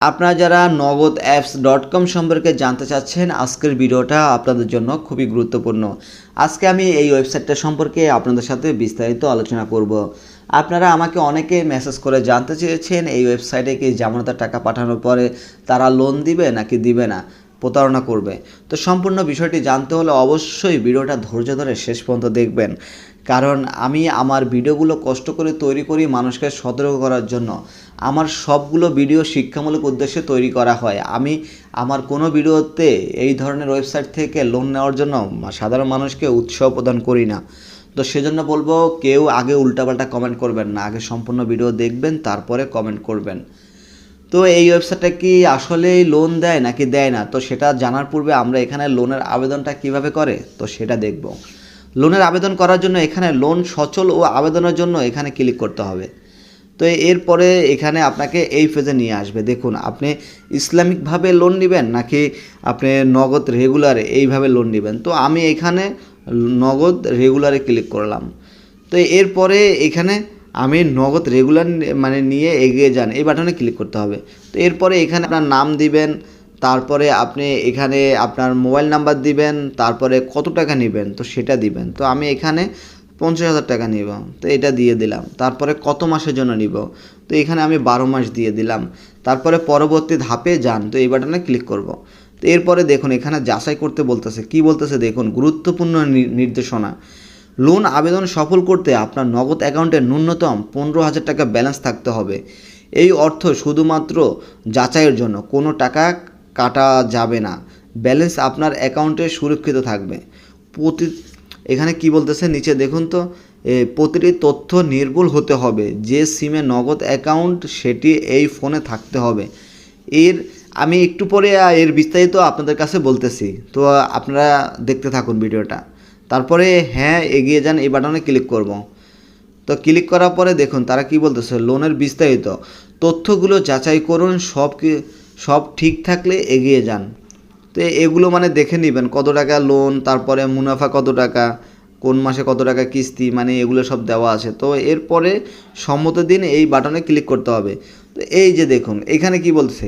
আপনারা যারা NogodApps.com সম্পর্কে জানতে চাচ্ছেন, আজকের ভিডিওটা আপনাদের জন্য খুবই গুরুত্বপূর্ণ। আজকে আমি এই ওয়েবসাইটটা সম্পর্কে আপনাদের সাথে বিস্তারিত আলোচনা করব। আপনারা আমাকে অনেকে মেসেজ করে জানতে চেয়েছেন এই ওয়েবসাইটে কি জামানতের টাকা পাঠানোর পরে তারা লোন দিবে নাকি দিবে না, প্রতারণা করবে। তো সম্পূর্ণ বিষয়টি জানতে হলে অবশ্যই ভিডিওটা ধৈর্য ধরে শেষ পর্যন্ত দেখবেন, কারণ আমি আমার ভিডিওগুলো কষ্ট করে তৈরি করি মানুষকে সতর্ক করার জন্য। আমার সবগুলো ভিডিও শিক্ষামূলক উদ্দেশ্যে তৈরি করা হয়। আমি আমার কোনো ভিডিওতে এই ধরনের ওয়েবসাইট থেকে লোন নেওয়ার জন্য সাধারণ মানুষকে উৎসাহ প্রদান করি না। তো সেজন্য বলবো, কেউ আগে উল্টাপাল্টা কমেন্ট করবেন না, আগে সম্পূর্ণ ভিডিও দেখবেন তারপরে কমেন্ট করবেন। তো এই ওয়েবসাইটটা কি আসলেই লোন দেয় নাকি দেয় না, তো সেটা জানার পূর্বে আমরা এখানে লোনের আবেদনটা কিভাবে করে তো সেটা দেখব। লোনের আবেদন করার জন্য এখানে লোন সচল ও আবেদনের জন্য এখানে ক্লিক করতে হবে। তো এরপরে এখানে আপনাকে এই পেজে নিয়ে আসবে। দেখুন, আপনি ইসলামিকভাবে লোন নেবেন নাকি আপনি নগদ রেগুলারে এইভাবে লোন নেবেন। তো আমি এখানে নগদ রেগুলারে ক্লিক করলাম। তো এরপরে এখানে আমি নগদ রেগুলার নিয়ে এগিয়ে যান এই বাটনে ক্লিক করতে হবে। তো এরপরে এখানে আপনার নাম দিবেন, তারপরে আপনি এখানে আপনার মোবাইল নাম্বার দিবেন, তারপরে কত টাকা নেবেন তো সেটা দিবেন। তো আমি এখানে 50,000 টাকা নিব, তো এটা দিয়ে দিলাম। তারপরে কত মাসের জন্য নিব, তো এখানে আমি 12 মাস দিয়ে দিলাম। তারপরে পরবর্তী ধাপে যান, তো এই বাটনে ক্লিক করব। তো এরপরে দেখুন এখানে যাচাই করতে বলতেছে, কি বলতেছে দেখুন, গুরুত্বপূর্ণ নির্দেশনা। লোন আবেদন সফল করতে আপনার নগদ অ্যাকাউন্টে ন্যূনতম 15,000 টাকা ব্যালেন্স থাকতে হবে। এই অর্থ শুধুমাত্র যাচাইয়ের জন্য, কোনো টাকা কাটা যাবে না। ব্যালেন্স আপনার অ্যাকাউন্টে সুরক্ষিত থাকবে। এখানে কি বলতেছে নিচে দেখুন তো, প্রতিটি তথ্য নির্ভুল হতে হবে। যে সিমে নগদ অ্যাকাউন্ট সেটি এই ফোনে থাকতে হবে। আমি একটু পরে এর বিস্তারিত আপনাদের কাছে বলতেছি, তো আপনারা দেখতে থাকুন ভিডিওটা। তারপরে হ্যাঁ এগিয়ে যান এই বাটনে ক্লিক করব। তো ক্লিক করার পরে দেখুন তারা কি বলতেছে, লোনের বিস্তারিত তথ্যগুলো যাচাই করুন, সব ঠিক থাকলে এগিয়ে যান। তো এগুলো দেখে নেবেন, কত টাকা লোন, তারপরে মুনাফা কত টাকা, কোন মাসে কত টাকা কিস্তি, এগুলো সব দেওয়া আছে। তো এরপরে সম্মতি দিন এই বাটনে ক্লিক করতে হবে। তো এই যে দেখুন এখানে কি বলছে,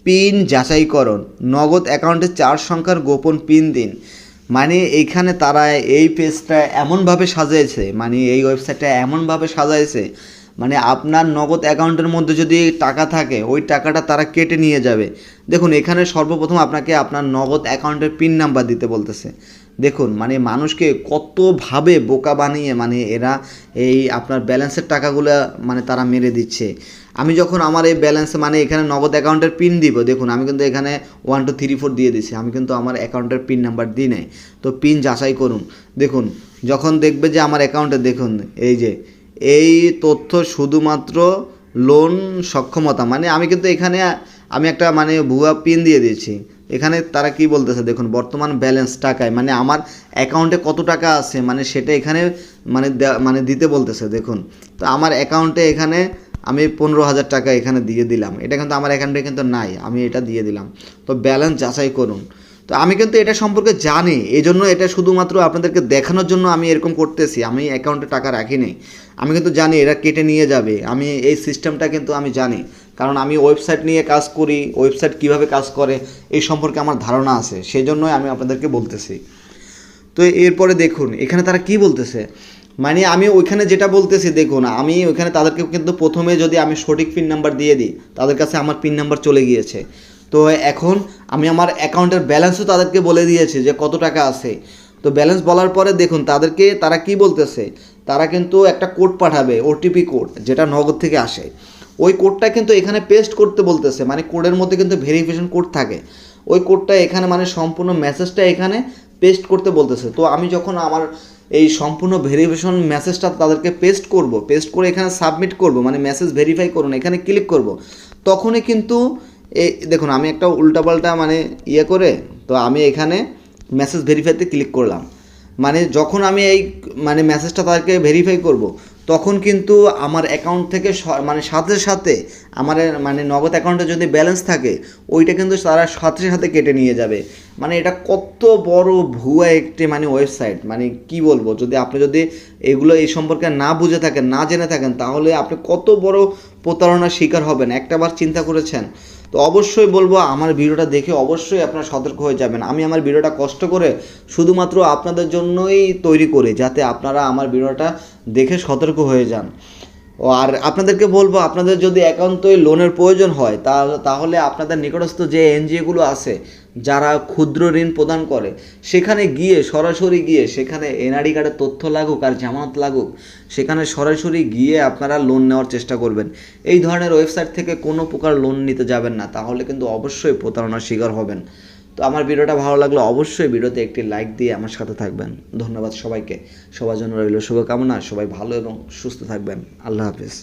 পিন যাচাইকরণ, নগদ অ্যাকাউন্টে 4 সংখ্যার গোপন পিন দিন। এইখানে তারা এই পেজটা এমনভাবে সাজিয়েছে, এই ওয়েবসাইটটা এমনভাবে সাজাইছে, আপনার নগদ অ্যাকাউন্টের মধ্যে যদি টাকা থাকে ওই টাকাটা তারা কেটে নিয়ে যাবে। দেখুন এখানে সর্বপ্রথম আপনাকে আপনার নগদ অ্যাকাউন্টের পিন নাম্বার দিতে বলতেছে। দেখুন মানুষকে কতভাবে বোকা বানিয়ে এরা এই আপনার ব্যালেন্সের টাকাগুলো তারা মেরে দিচ্ছে। আমি যখন আমার এই ব্যালেন্সে এখানে নগদ অ্যাকাউন্টের পিন দিব, দেখুন আমি কিন্তু এখানে 1 2 3 4 দিয়ে দিছি, আমি কিন্তু আমার অ্যাকাউন্টের পিন নাম্বার দিই নাই। তো পিন যাচাই করুন। দেখুন যখন দেখবে যে আমার অ্যাকাউন্টে, দেখুন এই তথ্য শুধুমাত্র লোন সক্ষমতা, আমি কিন্তু এখানে আমি একটা ভুয়া পিন দিয়ে দিয়েছি। এখানে তারা কি বলতেছে দেখুন, বর্তমান ব্যালেন্স টাকায় আমার অ্যাকাউন্টে কত টাকা আছে সেটা এখানে দিতে বলতেছে। দেখুন তো আমার অ্যাকাউন্টে এখানে আমি 15,000 টাকা এখানে দিয়ে দিলাম, এটা কিন্তু আমার অ্যাকাউন্টে কিন্তু নাই, আমি এটা দিয়ে দিলাম। তো ব্যালেন্স যাচাই করুন। তো আমি কিন্তু এটা সম্পর্কে জানি, এই জন্য এটা শুধুমাত্র আপনাদেরকে দেখানোর জন্য আমি এরকম করতেছি। আমি অ্যাকাউন্টে টাকা রাখিনি, আমি কিন্তু জানি এরা কেটে নিয়ে যাবে। আমি এই সিস্টেমটা কিন্তু আমি জানি, কারণ আমি ওয়েবসাইট নিয়ে কাজ করি, ওয়েবসাইট কিভাবে কাজ করে এই সম্পর্কে আমার ধারণা আছে, সেই জন্যই আমি আপনাদেরকে বলতেছি। তো এরপরে দেখুন এখানে তারা কি বলতেছে, আমি ওইখানে যেটা বলতেছি, দেখুন আমি ওইখানে তাদেরকে কিন্তু প্রথমে যদি আমি সঠিক পিন নাম্বার দিয়ে দিই, তাদের কাছে আমার পিন নাম্বার চলে গিয়েছে। তো এখন আমি আমার অ্যাকাউন্টের ব্যালেন্সও তাদেরকে বলে দিয়েছি যে কত টাকা আছে। তো ব্যালেন্স বলার পরে দেখুন তারা কি বলতেছে, তারা কিন্তু একটা কোড পাঠাবে, ওটিপি কোড, যেটা নগদ থেকে আসে। ওই কোডটা কিন্তু এখানে পেস্ট করতে বলতেছে, কোডের মধ্যে কিন্তু ভেরিফিকেশন কোড থাকে। ওই কোডটা এখানে সম্পূর্ণ মেসেজটা এখানে পেস্ট করতে বলতেছে। তো আমি যখন আমার এই সম্পূর্ণ ভেরিফিকেশন মেসেজটা তাদেরকে পেস্ট করে এখানে সাবমিট করব, মেসেজ ভেরিফাই করুন এখানে ক্লিক করব, তখনই কিন্তু দেখুন আমি একটা উল্টাপাল্টা করে, তো আমি এখানে মেসেজ ভেরিফাইতে ক্লিক করলাম। যখন আমি এই মেসেজটা তাদেরকে ভেরিফাই করব, তখন কিন্তু আমার অ্যাকাউন্ট থেকে সাথে সাথে আমার নগদ অ্যাকাউন্টে যদি ব্যালেন্স থাকে ওইটা কিন্তু তারা সাথে সাথে কেটে নিয়ে যাবে। এটা কত বড় ভুয়া একটি ওয়েবসাইট, কি বলবো, আপনি যদি এগুলো এই সম্পর্কে না বুঝে থাকেন, না জেনে থাকেন, তাহলে আপনি কত বড় প্রতারণার শিকার হবেন একটাবার চিন্তা করেছেন। তো অবশ্যই বলবো আমার ভিডিওটা দেখে অবশ্যই আপনারা সতর্ক হয়ে যাবেন। আমি আমার ভিডিওটা কষ্ট করে শুধুমাত্র আপনাদের জন্যই তৈরি করি, যাতে আপনারা আমার ভিডিওটা দেখে সতর্ক হয়ে যান। আর আপনাদেরকে বলবো, আপনাদের যদি একান্তই লোনের প্রয়োজন হয় তাহলে আপনাদের নিকটস্থ যে এনজিওগুলো আছে যারা ক্ষুদ্র ঋণ প্রদান করে, সেখানে গিয়ে সরাসরি গিয়ে সেখানে এনআইডি কার্ডের তথ্য লাগুক আর জামানত লাগুক, সেখানে সরাসরি গিয়ে আপনারা লোন নেওয়ার চেষ্টা করবেন। এই ধরনের ওয়েবসাইট থেকে কোনো প্রকার লোন নিতে যাবেন না, তাহলে কিন্তু অবশ্যই প্রতারণার শিকার হবেন। তো আমার ভিডিওটা ভালো লাগলে অবশ্যই ভিডিওতে একটি লাইক দিয়ে আমার সাথে থাকবেন। ধন্যবাদ সবাইকে। সবার জন্য রইল শুভকামনা। সবাই ভালো এবং সুস্থ থাকবেন। আল্লাহ হাফেজ।